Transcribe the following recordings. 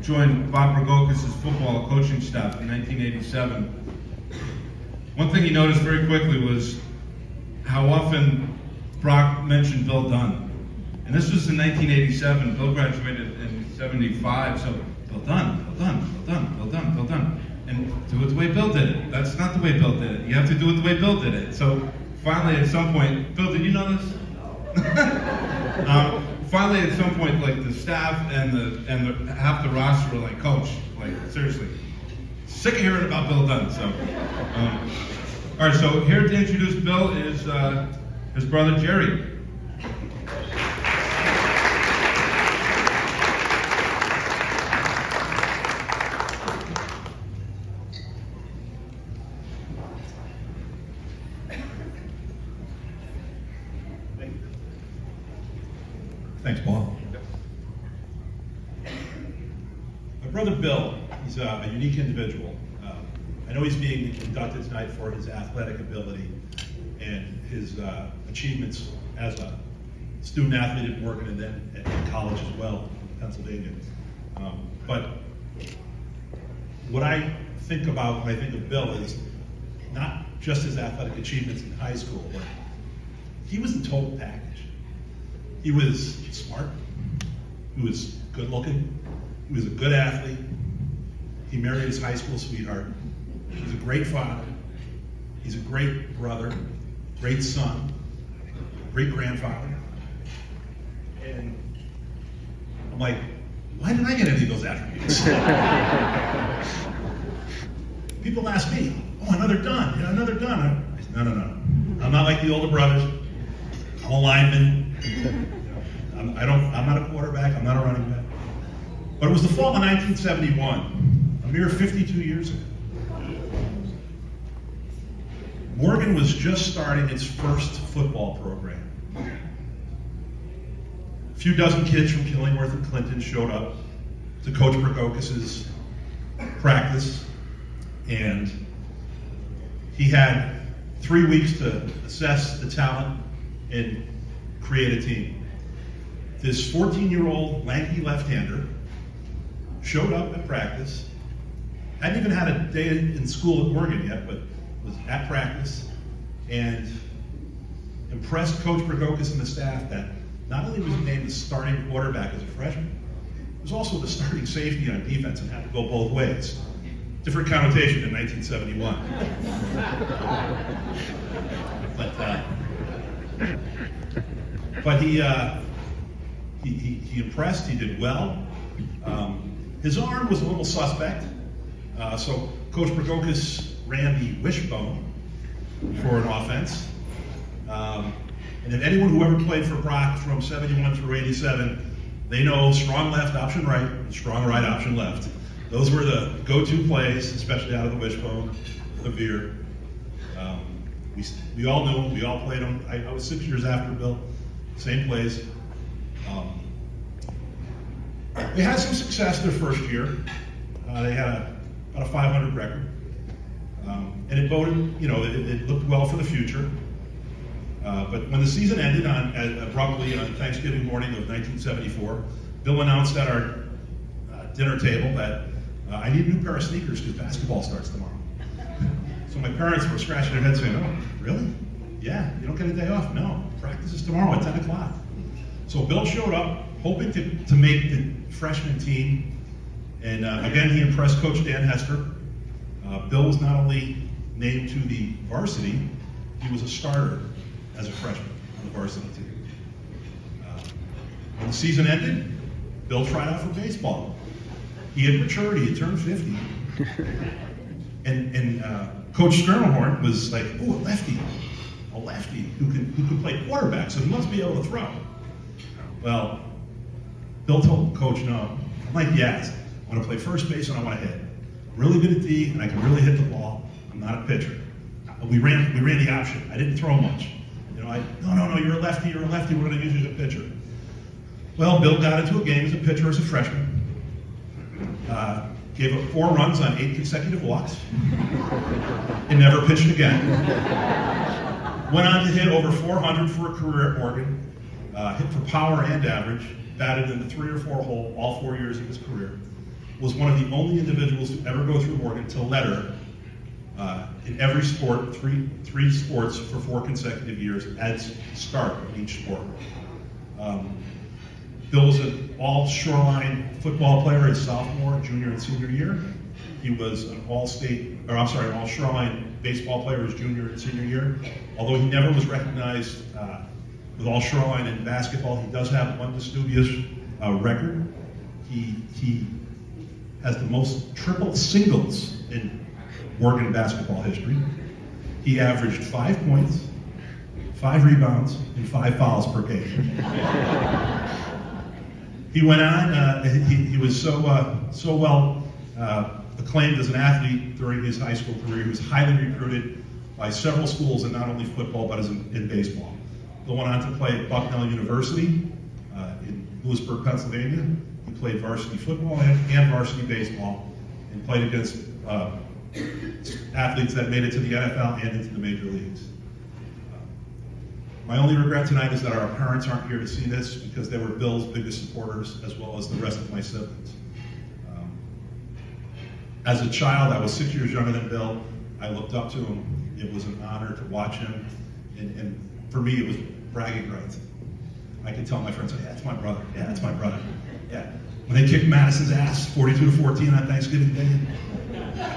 joined Bob Rogokis' football coaching staff in 1987, one thing he noticed very quickly was how often Brock mentioned Bill Dunn. And this was in 1987. Bill graduated in 75, so Bill Dunn, Bill Dunn, Bill Dunn, Bill Dunn, Bill Dunn. And do it the way Bill did it. That's not the way Bill did it. You have to do it the way Bill did it. So finally, at some point, Bill, did you know this? Finally, at some point, like the staff and the half the roster were like, Coach, like seriously, sick of hearing about Bill Dunn. So, all right. So here to introduce Bill is his brother Jerry. Thanks, Paul. My brother Bill, he's a unique individual. I know he's being inducted tonight for his athletic ability and his achievements as a student athlete at Morgan and then at college as well in Pennsylvania. But what I think about when I think of Bill is not just his athletic achievements in high school, but he was the total package. He was smart, he was good looking, he was a good athlete, he married his high school sweetheart, he's a great father, he's a great brother, great son, great grandfather. And I'm like, why didn't I get any of those attributes? People ask me, oh, another Dunn, another Dunn. I said, no. I'm not like the older brothers. I'm a lineman. I'm not a quarterback, I'm not a running back. But it was the fall of 1971, a mere 52 years ago. Morgan was just starting its first football program. A few dozen kids from Killingworth and Clinton showed up to Coach Rogokis' practice, and he had 3 weeks to assess the talent and create a team. This 14-year-old lanky left-hander showed up at practice, hadn't even had a day in school at Morgan yet, but was at practice and impressed Coach Rogokis and the staff that not only was he named the starting quarterback as a freshman, he was also the starting safety on defense and had to go both ways. Different connotation in 1971. But he impressed, he did well. His arm was a little suspect, so Coach Rogokis ran the wishbone for an offense. And if anyone who ever played for Brock from 71 through 87, they know strong left, option right, and strong right, option left. Those were the go-to plays, especially out of the wishbone, the veer. We all knew them, we all played them. I was 6 years after Bill, same plays. They had some success their first year. They had about a 500 record. And it voted, it looked well for the future. But when the season ended abruptly on Thanksgiving morning of 1974, Bill announced at our dinner table that I need a new pair of sneakers because basketball starts tomorrow. So my parents were scratching their heads saying, oh, really? Yeah, you don't get a day off? No, practice is tomorrow at 10 o'clock. So Bill showed up hoping to make the freshman team. And again, he impressed Coach Dan Hester. Bill was not only named to the varsity, he was a starter as a freshman on the varsity team. When the season ended, Bill tried out for baseball. He had matured, he had turned 50. And Coach Sternhorn was like, oh, a lefty who can play quarterback, so he must be able to throw. Well, Bill told Coach, no, I'm like Yaz. I want to play first base and I want to hit. I'm really good at D and I can really hit the ball. I'm not a pitcher. We ran the option. I didn't throw much. No, you're a lefty, we're going to use you as a pitcher. Well, Bill got into a game as a pitcher as a freshman. Gave up 4 runs on 8 consecutive walks. And never pitched again. Went on to hit over 400 for a career at Morgan. Hit for power and average. Batted in the 3 or 4 hole all 4 years of his career. was one of the only individuals to ever go through Morgan to letter in every sport, three sports for 4 consecutive years as start of each sport. Bill was an all-Shoreline football player his sophomore, junior, and senior year. He was an all-Shoreline baseball player his junior and senior year. Although he never was recognized with all-Shoreline in basketball, he does have one dubious record. He has the most triple singles in Morgan basketball history. He averaged 5 points, 5 rebounds, and 5 fouls per game. He went on, he was so well acclaimed as an athlete during his high school career. He was highly recruited by several schools, and not only football, but in baseball. He went on to play at Bucknell University in Lewisburg, Pennsylvania. He played varsity football and varsity baseball, and played against athletes that made it to the NFL and into the major leagues. My only regret tonight is that our parents aren't here to see this, because they were Bill's biggest supporters, as well as the rest of my siblings. As a child, I was 6 years younger than Bill. I looked up to him. It was an honor to watch him, and for me, it was bragging rights. I could tell my friends, yeah, that's my brother. Yeah, that's my brother. Yeah. When they kicked Madison's ass 42-14 on Thanksgiving Day,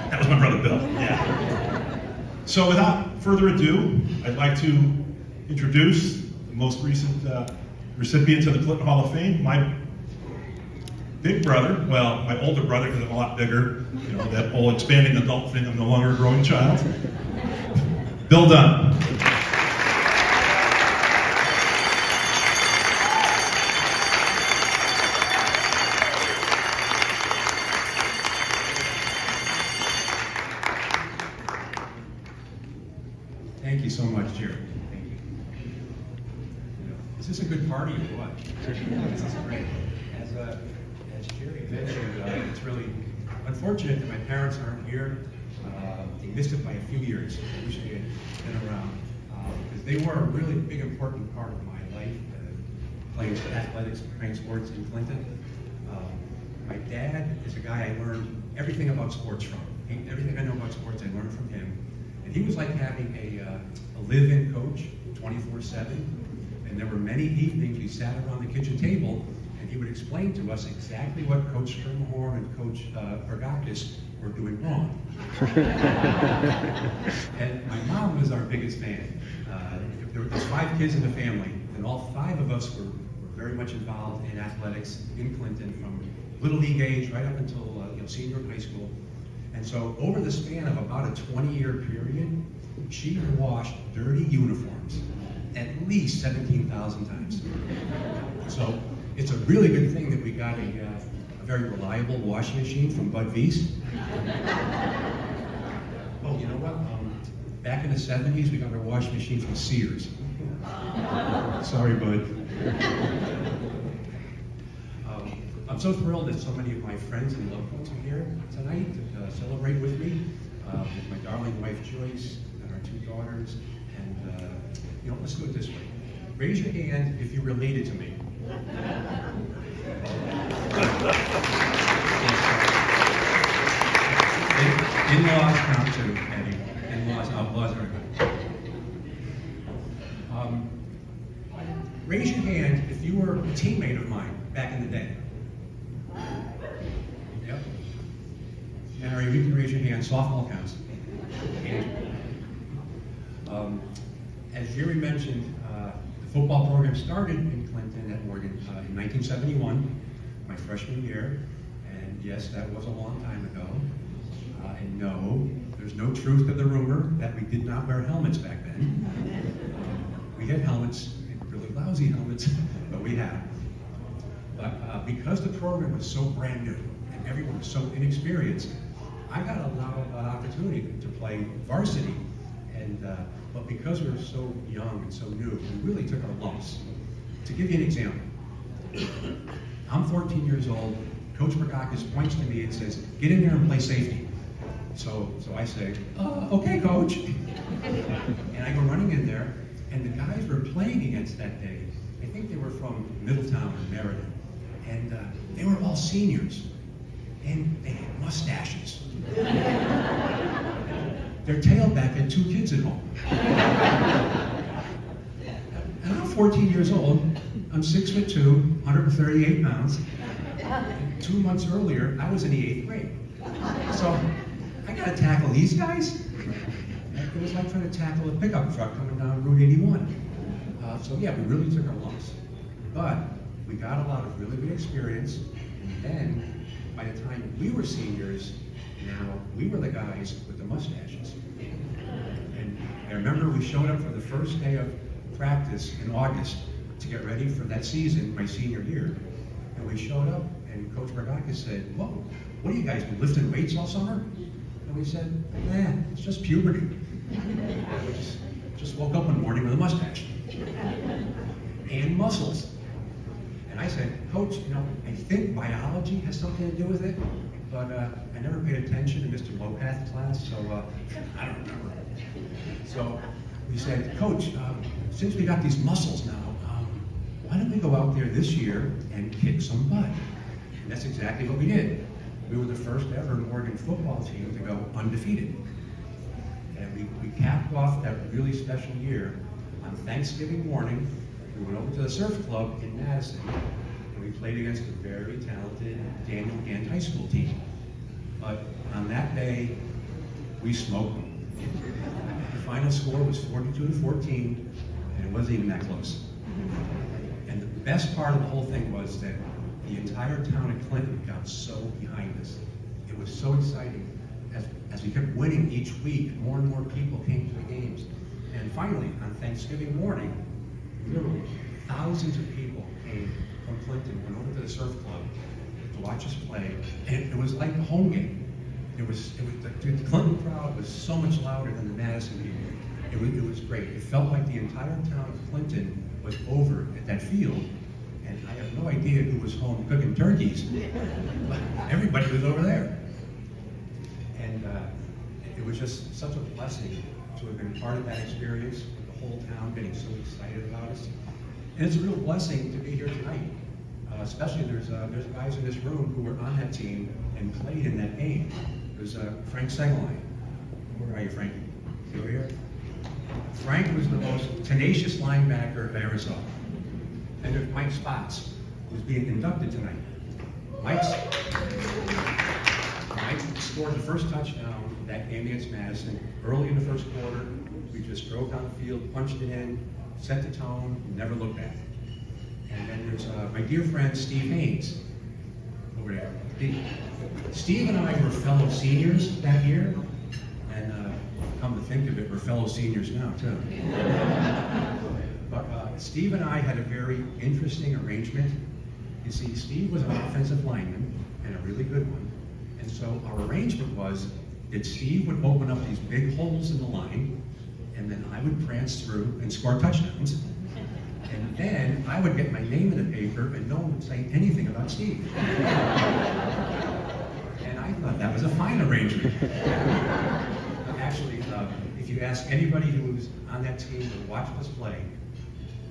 that was my brother Bill. Yeah. So without further ado, I'd like to introduce the most recent recipient of the Clinton Hall of Fame, my big brother, well, my older brother, because I'm a lot bigger, you know, that whole expanding adult thing, I'm no longer a growing child. Bill Dunn. Thank you so much, Jerry. Thank you. Is this a good party or what? This is great. As Jerry mentioned, it's really unfortunate that my parents aren't here. They missed it by a few years. I wish they had been around, because they were a really big, important part of my life, playing athletics, playing sports in Clinton. My dad is a guy I learned everything about sports from. Everything I know about sports, I learned from him. And he was like having a live-in coach 24/7. And there were many evenings we sat around the kitchen table, and he would explain to us exactly what Coach Strimhorn and Coach Pergakis were doing wrong. And my mom was our biggest fan. There was 5 kids in the family, and all 5 of us were very much involved in athletics in Clinton, from little league age right up until senior in high school. And so over the span of about a 20-year period, she washed dirty uniforms at least 17,000 times. So it's a really good thing that we got a very reliable washing machine from Bud Vies. Oh, you know what? Back in the 70s, we got our washing machine from Sears. Sorry, Bud. I'm so thrilled that so many of my friends and loved ones are here tonight to celebrate with me, with my darling wife Joyce and our 2 daughters. And let's do it this way. Raise your hand if you're related to me. In-laws count too, Eddie. In-laws, outlaws are good. Raise your hand if you were a teammate of mine back in the day. Yep. Mary, you can raise your hand. Softball counts. As Jerry mentioned, the football program started in Clinton at Morgan in 1971, my freshman year. And yes, that was a long time ago. And no, there's no truth to the rumor that we did not wear helmets back then. We had helmets, really lousy helmets, but we had them. But because the program was so brand new and everyone was so inexperienced, I got a lot of opportunity to play varsity. And but because we were so young and so new, we really took our lumps. To give you an example, I'm 14 years old. Coach Pergakis points to me and says, "Get in there and play safety." So I say, "Okay, Coach." And I go running in there, and the guys we're playing against that day, I think they were from Middletown or Meriden, and they were all seniors. and they had mustaches. Their tailback had 2 kids at home. And I'm 14 years old. I'm 6'2", 138 pounds. 2 months earlier, I was in the 8th grade. So I got to tackle these guys? It was like trying to tackle a pickup truck coming down Route 81. So yeah, we really took our lumps. But we got a lot of really good experience. And then, by the time we were seniors, now we were the guys with the mustaches. And I remember we showed up for the first day of practice in August to get ready for that season, my senior year. And we showed up, and Coach Bergakis said, "Whoa, what do you guys been lifting weights all summer?" And we said, "It's just puberty." We just woke up one morning with a mustache and muscles. And I said, "Coach, I think biology has something to do with it, but I never paid attention in Mr. Lopath's class, so I don't remember." So we said, "Coach, since we got these muscles now, why don't we go out there this year and kick some butt?" And that's exactly what we did. We were the first ever Morgan football team to go undefeated. And we capped off that really special year on Thanksgiving morning. We went over to the surf club in Madison, and we played against a very talented Daniel Gant High School team. But on that day, we smoked them. The final score was 42-14, and it wasn't even that close. And the best part of the whole thing was that the entire town of Clinton got so behind us. It was so exciting. As we kept winning each week, more and more people came to the games. And finally, on Thanksgiving morning, literally thousands of people came from Clinton, went over to the surf club to watch us play, and it was like a home game. The Clinton crowd was so much louder than the Madison people. It was great. It felt like the entire town of Clinton was over at that field, and I have no idea who was home cooking turkeys, but everybody was over there. And it was just such a blessing to have been part of that experience, with the whole town getting so excited about us. And it's a real blessing to be here tonight. Especially there's guys in this room who were on that team and played in that game. There's Frank Sengeline. Where are you, Frank? You over here? Frank was the most tenacious linebacker I ever saw. And there's Mike Spots, who's being inducted tonight. Mike scored the first touchdown of that game against Madison early in the first quarter. We just drove down the field, punched it in, set the tone, never looked back. And then there's my dear friend Steve Haynes over there. Steve and I were fellow seniors that year, and come to think of it, we're fellow seniors now too. But Steve and I had a very interesting arrangement. You see, Steve was an offensive lineman, and a really good one. And so our arrangement was that Steve would open up these big holes in the line, and then I would prance through and score touchdowns. And then I would get my name in the paper, and no one would say anything about Steve. And I thought that was a fine arrangement. Actually, if you ask anybody who was on that team or watched us play,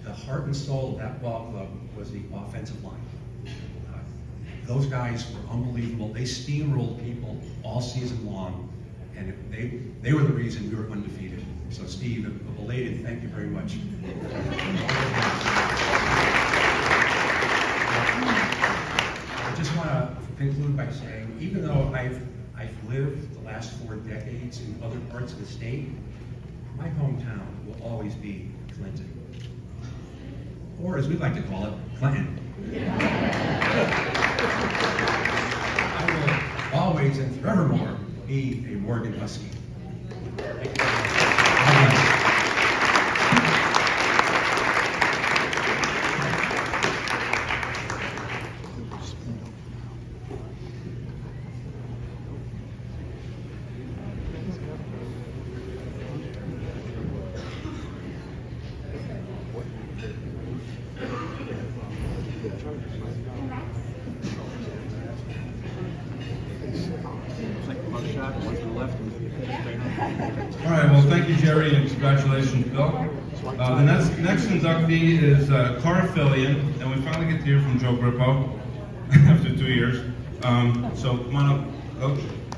the heart and soul of that ball club was the offensive line. Those guys were unbelievable. They steamrolled people all season long, and they were the reason we were undefeated. So Steve, a belated thank you very much. I just want to conclude by saying, even though I've lived the last 4 decades in other parts of the state, my hometown will always be Clinton. Or as we like to call it, Clinton. I will always and forevermore be a Morgan Husky. Thank you. God bless. All right, well, thank you, Jerry, and congratulations, Bill. The next inductee is Cara Fillion, and we finally get to hear from Joe Grippo after 2 years. So come on up, Coach.